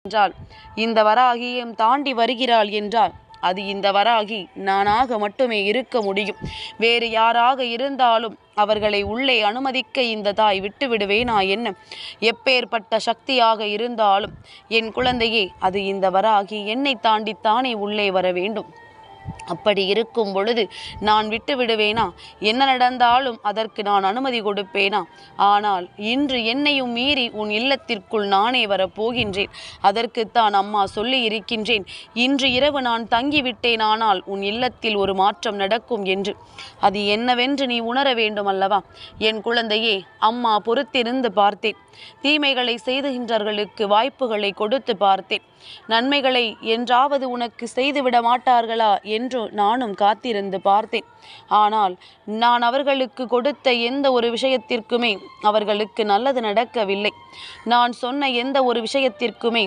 என்றால் இந்த வராகியும் தாண்டி வருகிறாள் என்றால் அது இந்த வராகி நானாக மட்டுமே இருக்க முடியும். வேறு யாராக இருந்தாலும் அவர்களை உள்ளே அனுமதிக்க இந்த தாய் விட்டு விடுவேனா என்ன? எப்பேற்பட்ட சக்தியாக இருந்தாலும் என் குழந்தையே, அது இந்த வராகி என்னை தாண்டித்தானே உள்ளே வர வேண்டும். அப்படி இருக்கும் பொழுது நான் விட்டு விடுவேனா? என்ன நடந்தாலும் அதற்கு நான் அனுமதி கொடுப்பேனா? ஆனால் இன்று என்னையும் மீறி உன் இல்லத்திற்குள் நானே வரப்போகின்றேன். அதற்குத்தான் அம்மா சொல்லி இருக்கின்றேன், இன்று இரவு நான் தங்கிவிட்டேன், ஆனால் உன் இல்லத்தில் ஒரு மாற்றம் நடக்கும் என்று. அது என்னவென்று நீ உணர வேண்டும் அல்லவா? என் குழந்தையே, அம்மா பொறுத்திருந்து பார்த்தேன். தீமைகளை செய்துகின்றவர்களுக்கு வாய்ப்புகளை கொடுத்து பார்த்தேன். நன்மைகளை என்றாவது உனக்கு செய்துவிட மாட்டார்களா என்று நானும் காத்திருந்து பார்த்தேன். ஆனால் நான் அவர்களுக்கு கொடுத்த எந்த ஒரு விஷயத்திற்குமே அவர்களுக்கு நல்லது நடக்கவில்லை. நான் சொன்ன எந்த ஒரு விஷயத்திற்குமே